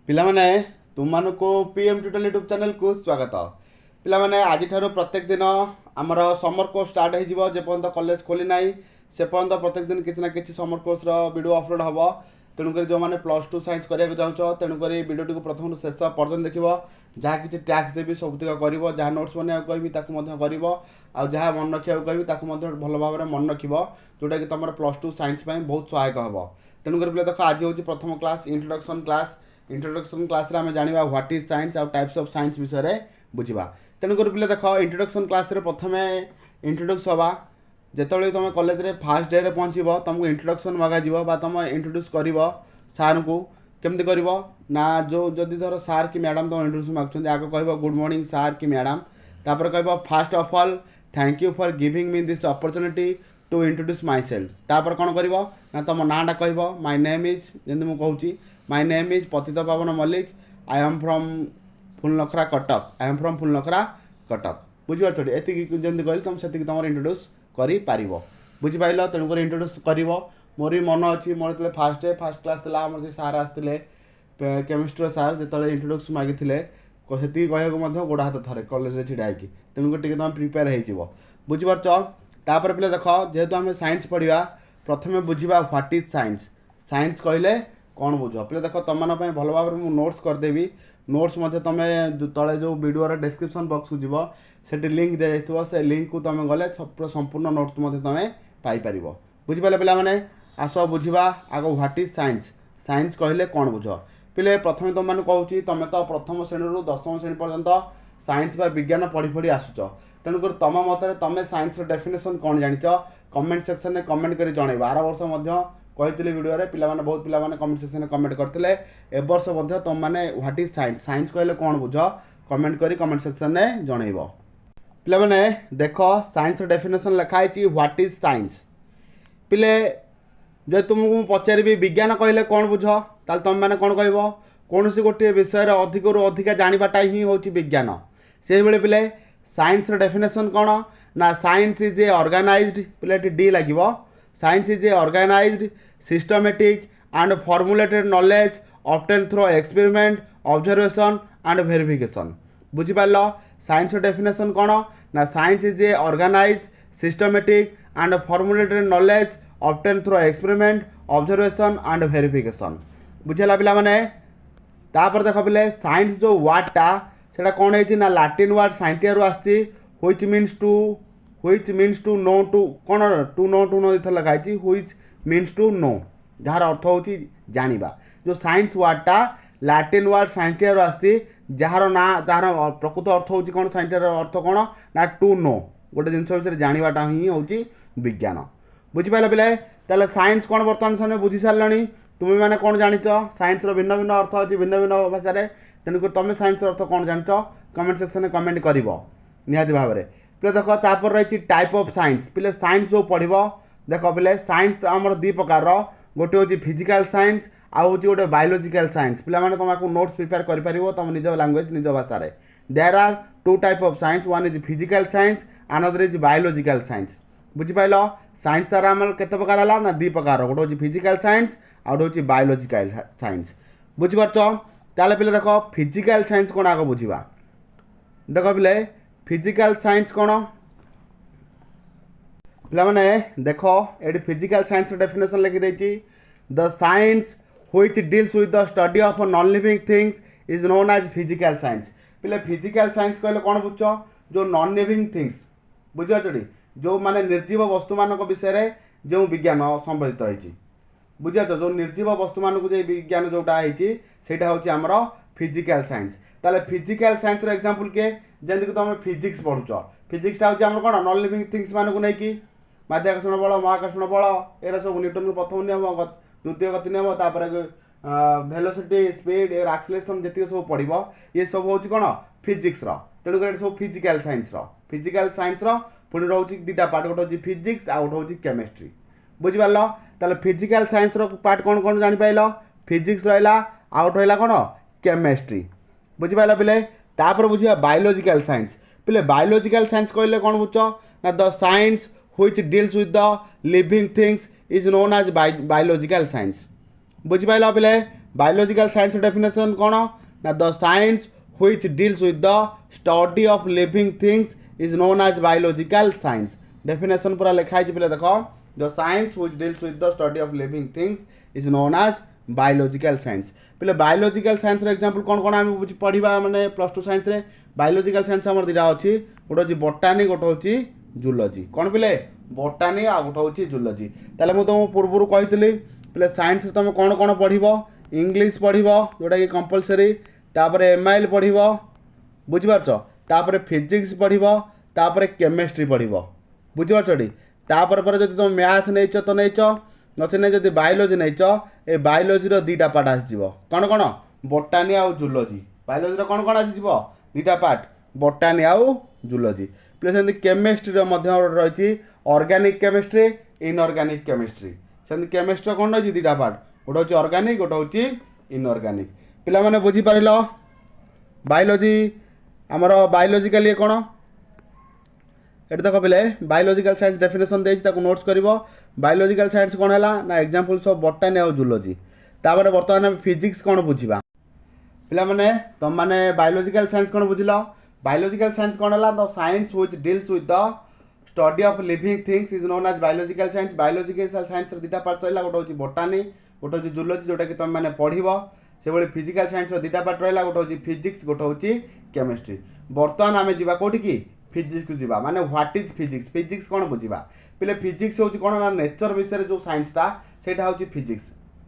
पिलामाने तुमको PM tutorial YouTube channel को स्वागत। पिलामाने आज प्रत्येक दिन आमर समर कोर्स स्टार्ट हो जेपर्यंत कॉलेज खोली ना से पर्यंत प्रत्येक दिन किसी ना कि समर कोर्स वीडियो अपलोड हम। तेणुक जो मैंने +2 साइंस करने चाहो तेणुक वीडियो को प्रथम शेष पर्यटन देख जहाँ किसी टैक्स देवी सबुतिक कर जहाँ नोट्स बनवा कहि जहाँ मन रखा कहि भल भाव में मन रख जोटा कि तुम +2 साइंस बहुत सहायक हम। तेणुक पे देख आज हूँ प्रथम क्लास इंट्रोडक्शन क्लास आम जाना व्हाट इज साइंस आउ टाइप्स ऑफ साइंस विषय में बुझा। तेणुक पे देख इंट्रोडक्शन क्लास प्रथम इंट्रोड्यूस हवा जिते तुम कॉलेज रे फास्ट डे रे पहुँचब तुमको इंट्रोडक्शन मगाଯିव तुम इंट्रोड्यूस कर सार को केमती कर ना जो जदि धर सार कि मैडम तुम इंट्रोड्यूस मागुंट आग कह गुड मॉर्निंग सार कि मैडम तापर कह first of all thank you for giving me this opportunity to introduce myself. Tapar कौन कर ना तुम नाटा कह माय नेम इज जमी मुझे my name is Patit Pawan Mallick I am from Phulnakhara Cuttack I am from Phulnakhara Cuttack बुझीपार एति जमी कहली तुम से तुम इंट्रोड्यूस कर बुझिपार। तेणुक इंट्रोड्यूस कर मोर भी मन अच्छी मोर जो फास्ट क्लास थी सार आसते केमिस्ट्री सार जो इंट्रोड्यूस मागी से कहूँ गोड़ हाथ थरे कॉलेज छिड़ा तेणुक तुम प्रिपेयर हो बुझीपार। तापर पे देख जेहेतु आम साइंस पढ़ा प्रथम बुझा व्हाट इज साइंस साइंस कहले कौन बुझ पे देख तुम भल भाव में नोट्स करदेवी नोट्स तुम तले जो वीडियो डिस्क्रिप्शन बॉक्स को जीव से लिंक दिया से लिंक को तुम गले संपूर्ण नोट्स तुम पाइपर बुझिपारे पे आस बुझा आग व्हाट इज साइंस साइंस कहले कौन बुझ पे प्रथम तुम मैंने कहूँ तुम तो प्रथम श्रेणी रू 10वीं श्रेणी पर्यंत साइंस बा विज्ञान पढ़ी पढ़ी आसुच तेणुकर तुम मत तुम साइंस डेफिनेशन कौन जान कमेंट सेक्शन में कमेंट कर जन आर वर्ष कही वीडियो पे बहुत पिला कमेंट सेक्शन में कमेंट करते ए वर्ष तुम मैंने व्हाट इज साइंस साइंस कहले कौन बुझ कमेंट करी कमेंट सेक्शन में जनइब। पे देख साइंस डेफिनेशन लिखाई व्हाट इज साइंस पिले जो तुमको पचारि विज्ञान कहले कौन बुझ ताल तुम मैंने कौन कह कौन सी गोटे विषय अधिक रू अधिका जानाटा ही हूँ विज्ञान से भाई पे साइंस डेफिनेशन कौन ना साइंस इज ए ऑर्गेनाइज्ड पे डी लगे science is a organized systematic and formulated knowledge obtain through experiment observation and verification बुझिपार। साइंस डेफिनेशन कौन ना science is a organized systematic and formulated knowledge obtain through experiment observation and verification बुझेगा पे। तापर देख पे साइंस जो वर्डटा से कौन है ना लाटिन वर्ड साइंटिया रू आसी which means to know to कौन टू नो इधर लिखाई व्हिच मीन्स टू नो जार अर्थ हूँ जाना जो साइंस वर्डटा लाटिन वर्ड साइंटिया रू आसी जार ना तार प्रकृत अर्थ हूँ कौन साइंटिया अर्थ कौन ना टू नो गोटे जिन विषय जानाटा ही हूँ विज्ञान बुझिपारे पे साइंस कौन बर्तमान समय बुझी सारे तुम मैंने कौन जान साइंस भिन्न भिन्न अर्थ अच्छी भिन्न भिन्न भाषा तेणुक तुम साइंस अर्थ कौन जान कमेंट सेक्शन में कमेंट कर निहाती भाव में पे देख तापर रही टाइप ऑफ साइंस पे साइंस जो पढ़ देख पे साइंस आमर दी प्रकार गोटे हूँ फिजिकल साइंस आउ गोटे बायोलॉजिकल साइंस पे तुमको नोट्स प्रिपेयर कर तुम निज लैंग्वेज निज भाषा there are 2 type of science one is physical science another is biological science बुझिपार। साइंस तार आम के प्रकार है ना 2 प्रकार गोटे हूँ फिजिकल साइंस आउ गोटे हूँ बायोलॉजिकल साइंस बुझिपार। ताले पे देख फिजिकल साइंस कौन आग बुझा देख पे फिजिकल साइंस कौन पे देख ये फिजिकल साइंस डेफिनेशन लिखी the science which deals with the study of non living things is known as physical science पे फिजिकल साइंस कहले कौन बुझ जो नॉन लिविंग थिंग्स बुझे जो माने निर्जीव वस्तु मान विषय जो विज्ञान संबंधित होती बुझे जो निर्जीव वस्तु मान विज्ञान जोटा होता हूँ आमर फिजिकल साइंस ताले फिजिकल साइंस एग्जांपल किए जमीक तुम फिजिक्स पढ़ुच फिजिक्सटा हूँ कौन नॉन लिविंग थिंग्स मानक नहीं माध्याकर्षण बल महाकर्षण बल एरा सब न्यूटन प्रथम नियम द्वितीय गति नियम तापर वेलोसिटी स्पीड एयर एक्सेलरेशन जी सब पढ़ ये सब हूँ कौन फिजिक्स तेणुक सब फिजिकल साइंस पुणी रोचे 2टा पार्ट गोटे हूँ फिजिक्स आउ गोटे हूँ केमिस्ट्री बुझिपार। ताले फिजिकल साइंस पार्ट कौन कौन जापार फिजिक्स रहा आउट रहा कौन केमिस्ट्री बुझिपार पे। तापर बुझा बायोलॉजिकल साइंस पे बायोलॉजिकल साइंस कहले कौन बुझ ना the science which deals with the living things is known as biological science बुझिपार पे। बायोलॉजिकल साइंस डेफिनेशन कौन ना the science which deals with the study of living things is known as biological science. Definition पूरा लिखा है पे देख the science which deals with the study of living things is known as biological science. पे biological science example कौन कौन आम पढ़ा मैंने प्लस टू साइंस रे बायोलॉजिकल साइंस आम दुटा अच्छी गोटे हूँ बोटानी गोटे हूँ जूलॉजी कौन पे बोटानी आ गोटे हूँ जूलॉजी। ताले मुझे तुम पूर्व कही पे साइंस तुम कौन कौन पढ़ इंग्लीश पढ़ जोटा कि कंपलसरी तापर एमआईएल पढ़ बुझीपारछ तापर फिजिक्स पढ़ केमिस्ट्री पढ़ बुझीपारछ तापर पर जब तुम मैथ नहीं तो नहीं नचे नहीं जब बायोलॉजी नहीं ए बायोलॉजी दीटा पार्ट आसो कौन कौन बोटानी आउ जूलॉजी बायोलॉजी कौन कौन आसो दीटा पार्ट बोटानी आउ जूलॉजी प्लस सेमती केमिस्ट्री रही ऑर्गेनिक केमिस्ट्री इनऑर्गेनिक केमिस्ट्री सेमती केमिस्ट्री कौन रही दीटा पार्ट गोटे हूँ ऑर्गेनिक गोटे हूँ इनऑर्गेनिक पिला माने बुझीपार बायोलॉजी आमर बायोलॉजिकल ये कौन ये देख पे बायोलॉजिकल साइंस डेफिनेशन देती नोट्स कर बायोलॉजिकल साइंस कौन है ना एग्जांपल्स ऑफ बोटानी और जूलॉजी। तापर बर्तमान फिजिक्स कौन बुझा पिला माने तुम माने बायोलॉजिकल साइंस कौन बुझिल बायोलॉजिकल साइंस कौन है the science which deals with the study of living things is known as biological science. Biological science दुटा पार्ट रहा गोटे हूँ बोटानी गोटे हूँ जूलॉजी जोटा कि तुम मैंने पढ़ से भाई फिजिकल साइंस दुटा पार्ट रहा गोटे हूँ फिजिक्स गोटे हूँ केमिस्ट्री। बर्तमान आम जा कौटी की फिजिक्स को जीवा माने व्हाट इज फिजिक्स फिजिक्स कौन बुझा पे फिजिक्स हूँ कौन ना नेचर विषय जो साइंसटा से हूँ फिजिक्स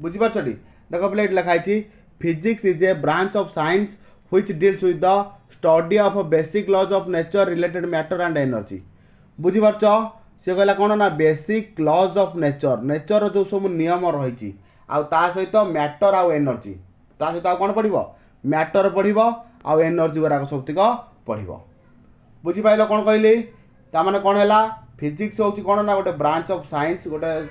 बुझीपार देख पे लिखाई physics is a branch of science which deals with the study of basic laws of nature related matter and energy बुझीपार सी कहला कौन ना basic laws of nature nature जो सब नियम रही सहित मैटर आउ एनर्जी ता सहित कौन पढ़ मैटर पढ़ आउ एनर्जी गुराक सब पढ़ बुझीपाल कौन कहली ताने कौन है फिजिक्स हूँ कौन ना गोटे ब्रांच ऑफ साइंस गोटे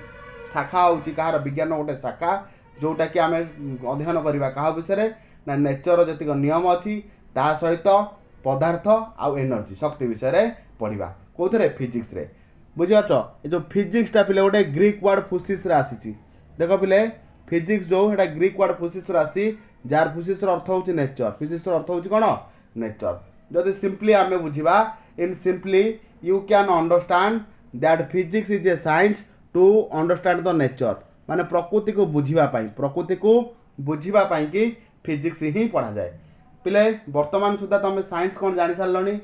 शाखा हूँ कहार विज्ञान गोटे शाखा जोटा कि आम अध्ययन करवा क्या विषय ना नेचर जी नियम अच्छी ता सहित पदार्थ आउ एनर्जी शक्ति विषय पढ़ा कौन फिजिक्स रे बुझीपार ये जो फिजिक्सटा पे गोटे ग्रीक वर्ड फुसिस आसी देख पे फिजिक्स जो है ग्रीक वर्ड फुसिस आसी जार फुसिस अर्थ हूँ नेचर फिजिक्स अर्थ हूँ कौन नेचर जदि सिंपली आम बुझा in simply you can understand that physics is a science to understand the nature माने प्रकृति को बुझापी कि फिजिक्स ही पढ़ा जाए पिले वर्तमान सुधा तुम साइंस कौन जानी सारे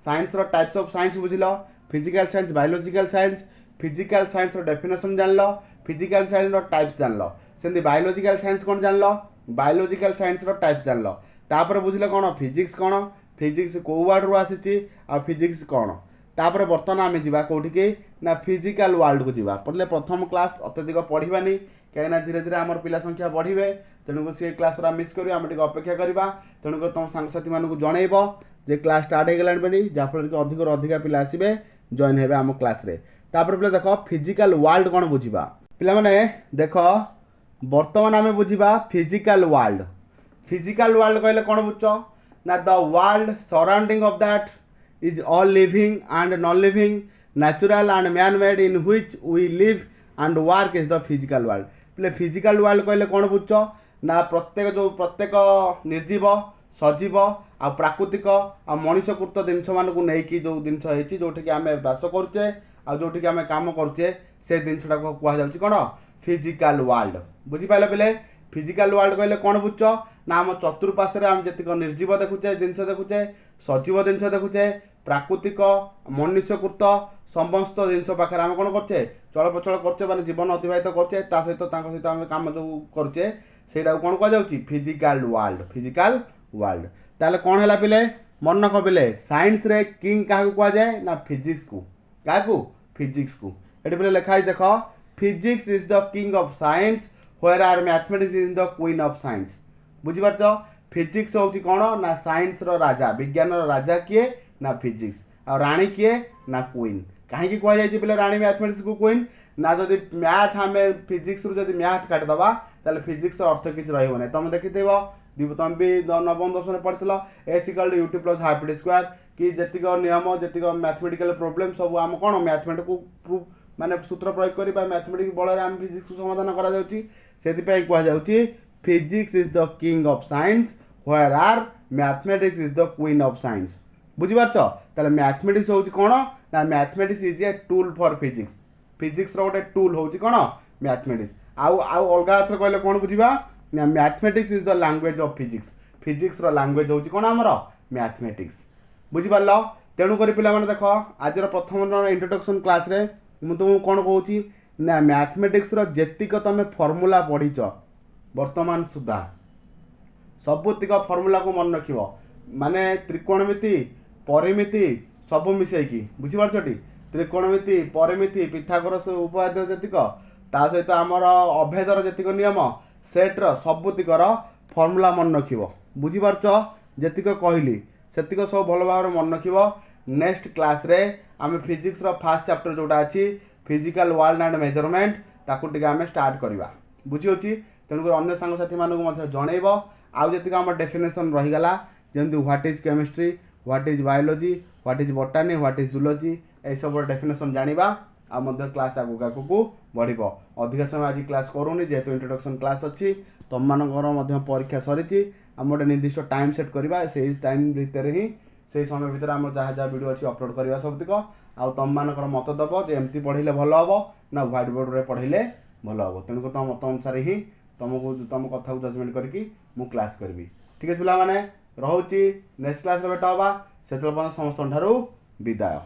साइंस टाइप्स ऑफ साइंस बुझिल physical science physical science definition जान लो फिजिकल साइंस टाइप्स जान लो सेमती बायोलॉजिकल साइंस कौन जान लो बायोलॉजिकल साइंस टाइप्स जान लो तापर बुझिल कौन फिजिक्स कौ वर्ड रू आसी आ फिजिक्स कौन तापर बर्तमान आम जा कौटिकी ना फिजिकल वर्ल्ड को जीवा पढ़ले प्रथम क्लास अत्यधिक पढ़ानी कहीं धीरे धीरे आम पिला संख्या बढ़े तेणुक सी क्लास मिस कर अपेक्षा करवा तेणुक तुम सांगसाथी मानक जनइब जे क्लास स्टार्ट हो गलानी बेली जहाँफल कि अधिक अधिका पिला आसबे जॉइन हे आम क्लास रे तापर पे देख फिजिकल वर्ल्ड कौन बुझा पिला माने देख बर्तमान आम बुझा फिजिकल वर्ल्ड कहले कौन बुझ ना the world surrounding of that is all living and non-living, natural and man-made in which we live and work is the physical world. Play physical world कहले कौन बुझ ना प्रत्येक निर्जीव सजीव आ प्राकृतिक आ मनुष्यकृत जिनस मानक नहीं जो जिनस होती जोटि आम बास करुचे आ जोटि आम काम करुचे से जिनटा कहुँ कौन फिजिकल वर्ल्ड बुझीपारे पे फिजिकल वर्ल्ड कहले कौन बुझ ना आम चतुर्पार्श्वे आम जी निर्जीव देखुचे जिनस देखुचे सजीव जिनस देखुचे प्राकृतिक मनुष्यकृत समस्त जिनस पाखे आम कौन करचे चलप्रचल करचे माने जीवन अतिबाहित करचे सहित सहित आम कम जो करुचे से कौन कह फिजिकल वर्ल्ड ताले कौन है पिले मन रख पिले साइंस रे किंग क्या कहुए ना फिजिक्स को क्या फिजिक्स को ये पे लिखाई देख physics is the king of science where are mathematics is the queen of science बुझीपार फिजिक्स हूँ कौन ना साइंस रो राजा विज्ञान राजा किए ना फिजिक्स और राणी किए ना क्वीन कहीं कहुई पे राणी मैथमेटिक्स को क्वीन ना जदि मैथ आम फिजिक्स रू जब मैथ काटिदबा ताले फिजिक्स अर्थ किसी रही तुम देखी तुम भी नवम दशम पढ़ी एसिकल यूट्यूब प्लस हाइब्रिड स्क्वायर कि जीक नियम जीक मैथमेटिकल प्रोब्लेम सब आम कौन मैथमेटिक को माने सूत्र प्रयोग कर मैथमेटिक्स बल आम फिजिक्स को समाधान करा कहुई physics is the king of science whereas mathematics is the queen of science बुझिपारछ ताले मैथमेटिक्स होउची कोन ना mathematics is a tool for physics physics रो गोटे टूल होउची कोन मैथमेटिक्स आउ आउ अलगा अथर कहले कोन बुझिबा ना mathematics is the language of physics physics रो लैंग्वेज होउची कोन हमर मैथमेटिक्स बुझिपारलो तेणु करी पिला माने देखो आजर प्रथम इंट्रोडक्शन क्लास रे मु तुम कोन कहूची ना मैथमेटिक्स रो जेतिक तमे फार्मूला पढिछ वर्तमान सुधा सबुतिक फार्मूला को मन रखिबो माने त्रिकोणमिति परिमिति सब मिसेकी बुझिपारछटी त्रिकोणमिति परिमिति पिथागोरस उपपाद्य जेतिक ता सहित आमर अभेदर जेतिक नियम सेट्र सबुतिकर फार्मूला मन रखिबो बुझिपारछ जेतिक कहली सेतिक सब भल भाव मन रखिबो नेक्स्ट क्लास रे आमे फिजिक्स रो फर्स्ट चैप्टर जोटा अछि फिजिकल वर्ल्ड एंड मेजरमेंट ताकू टिके आमे स्टार्ट करबा बुझी होची तेणुकर अन्य सांग साथी मानक मध्य जणैबो आउ जेतिक हमर डेफिनेशन रही गला जेमति what is chemistry what is biology what is botany what is zoology ए सब डेफिनेशन जानिबा आ मध्य क्लास आगु आगु बढ़िबो अधिक समय आज क्लास करूनी जेहेतु इंट्रोडक्शन क्लास अछि तम मानकर मध्य परीक्षा सरीची हम गोटे निर्दिष्ट टाइम सेट करबा से टाइम भीतर ही से समय भीतर हम जहाँ जहाँ वीडियो अच्छी अपलोड करवा सबतिक आउ तुम मानकर मत दब जे एमती पढ़े भल हम ना व्हाइट बोर्ड रे पढ़े भल हम तेणुक तुम मत अनुसार ही तुमको तुम कथा को जजमेंट करके मु क्लास करी ठीक है पिला माने रोची नेक्स्ट क्लास भेट हवा से समस्त विदाय।